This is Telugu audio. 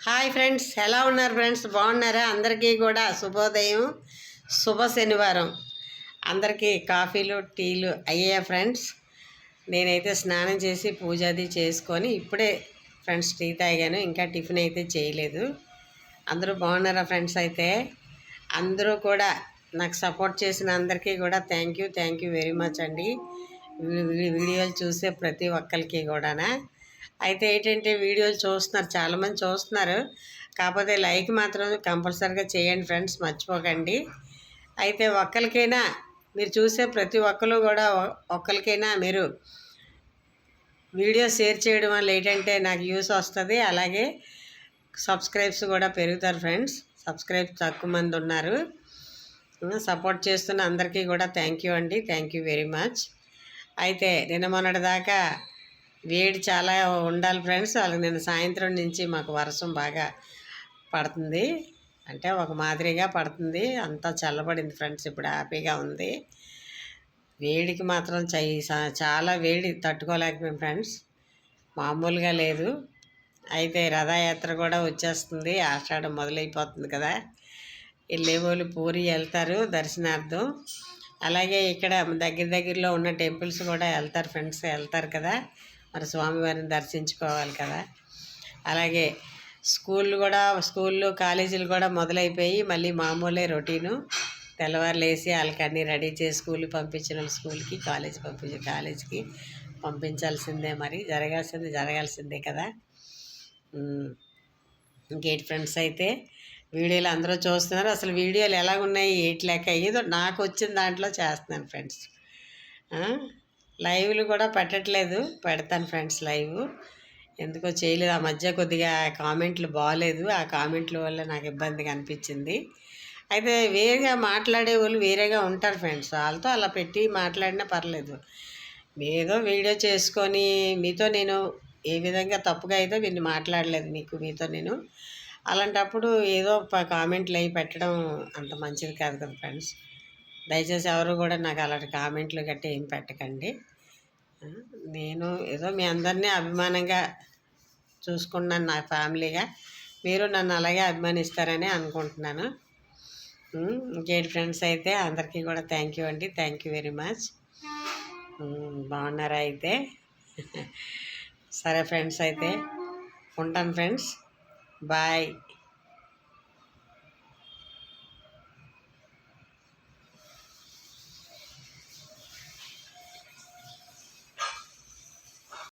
హాయ్ ఫ్రెండ్స్, ఎలా ఉన్నారు ఫ్రెండ్స్? బాగున్నారా? అందరికీ కూడా శుభోదయం, శుభ శనివారం. అందరికీ కాఫీలు టీలు అయ్యాయా ఫ్రెండ్స్? నేనైతే స్నానం చేసి పూజ అది చేసుకొని ఇప్పుడే ఫ్రెండ్స్ టీ తాగాను. ఇంకా టిఫిన్ అయితే చేయలేదు. అందరూ బాగున్నారా ఫ్రెండ్స్? అయితే అందరూ కూడా నాకు సపోర్ట్ చేసిన అందరికీ కూడా థ్యాంక్ యూ వెరీ మచ్ అండి. వీడియోలు చూసే ప్రతి ఒక్కరికి కూడానా. అయితే ఏంటంటే వీడియోలు చూస్తున్నారు, చాలామంది చూస్తున్నారు, కాకపోతే లైక్ మాత్రం కంపల్సరీగా చేయండి ఫ్రెండ్స్, మర్చిపోకండి. అయితే ఒక్కరికైనా మీరు చూసే ప్రతి ఒక్కరు కూడా ఒక్కరికైనా మీరు వీడియో షేర్ చేయడం వల్ల ఏంటంటే నాకు యూస్ వస్తుంది. అలాగే సబ్స్క్రైబ్స్ కూడా పెరుగుతారు ఫ్రెండ్స్. సబ్స్క్రైబ్ తక్కువ మంది ఉన్నారు. సపోర్ట్ చేస్తున్న అందరికీ కూడా థ్యాంక్ యూ అండి, థ్యాంక్ యూ వెరీ మచ్. అయితే నిన్న మొన్నటి దాకా వేడి చాలా ఉండాలి ఫ్రెండ్స్. వాళ్ళకి నిన్న సాయంత్రం నుంచి మాకు వర్షం బాగా పడుతుంది, అంటే ఒక మాదిరిగా పడుతుంది, అంతా చల్లబడింది ఫ్రెండ్స్. ఇప్పుడు హ్యాపీగా ఉంది. వేడికి మాత్రం చాలా వేడి తట్టుకోలేకపోయింది ఫ్రెండ్స్, మామూలుగా లేదు. అయితే రథయాత్ర కూడా వచ్చేస్తుంది, ఆషాఢం మొదలైపోతుంది కదా. వెళ్ళేవాళ్ళు పూరి వెళ్తారు దర్శనార్థం. అలాగే ఇక్కడ దగ్గరలో ఉన్న టెంపుల్స్ కూడా వెళ్తారు ఫ్రెండ్స్, వెళ్తారు కదా, మరి స్వామివారిని దర్శించుకోవాలి కదా. అలాగే స్కూళ్ళు కాలేజీలు కూడా మొదలైపోయి మళ్ళీ మామూలే రొటీను. తెల్లవారు లేసి వాళ్ళకి అన్నీ రెడీ చేసి స్కూల్కి పంపించిన స్కూల్కి, కాలేజీకి పంపించాల్సిందే, మరి జరగాల్సిందే కదా. ఇంకేంటి ఫ్రెండ్స్? అయితే వీడియోలు అందరూ చూస్తున్నారు. అసలు వీడియోలు ఎలాగున్నాయి ఏటి లెక్క, ఏదో నాకు వచ్చిన దాంట్లో చేస్తున్నాను ఫ్రెండ్స్. లైవ్లు కూడా పెట్టట్లేదు, పెడతాను ఫ్రెండ్స్ లైవ్. ఎందుకో చేయలేదు. ఆ మధ్య కొద్దిగా కామెంట్లు బాగాలేదు, ఆ కామెంట్ల వల్ల నాకు ఇబ్బందిగా అనిపించింది. అయితే వేరేగా మాట్లాడే వాళ్ళు వేరేగా ఉంటారు ఫ్రెండ్స్, వాళ్ళతో అలా పెట్టి మాట్లాడినా పర్లేదు. ఏదో వీడియో చేసుకొని మీతో నేను ఏ విధంగా తప్పుగా అయితే వీళ్ళు మాట్లాడలేదు మీతో నేను. అలాంటప్పుడు ఏదో కామెంట్లు అవి పెట్టడం అంత మంచిది కాదు కదా ఫ్రెండ్స్. దయచేసి ఎవరు కూడా నాకు అలాంటి కామెంట్లు గట్రా ఏం పెట్టకండి. నేను ఏదో మీ అందరినీ అభిమానంగా చూసుకున్నాను, నా ఫ్యామిలీగా. మీరు నన్ను అలాగే అభిమానిస్తారని అనుకుంటున్నాను. ఇంకేంటి ఫ్రెండ్స్? అయితే అందరికీ కూడా థ్యాంక్ యూ అండి, థ్యాంక్ యూ వెరీ మచ్. బాగున్నారా? అయితే సరే ఫ్రెండ్స్, అయితే ఉంటాను ఫ్రెండ్స్, బాయ్.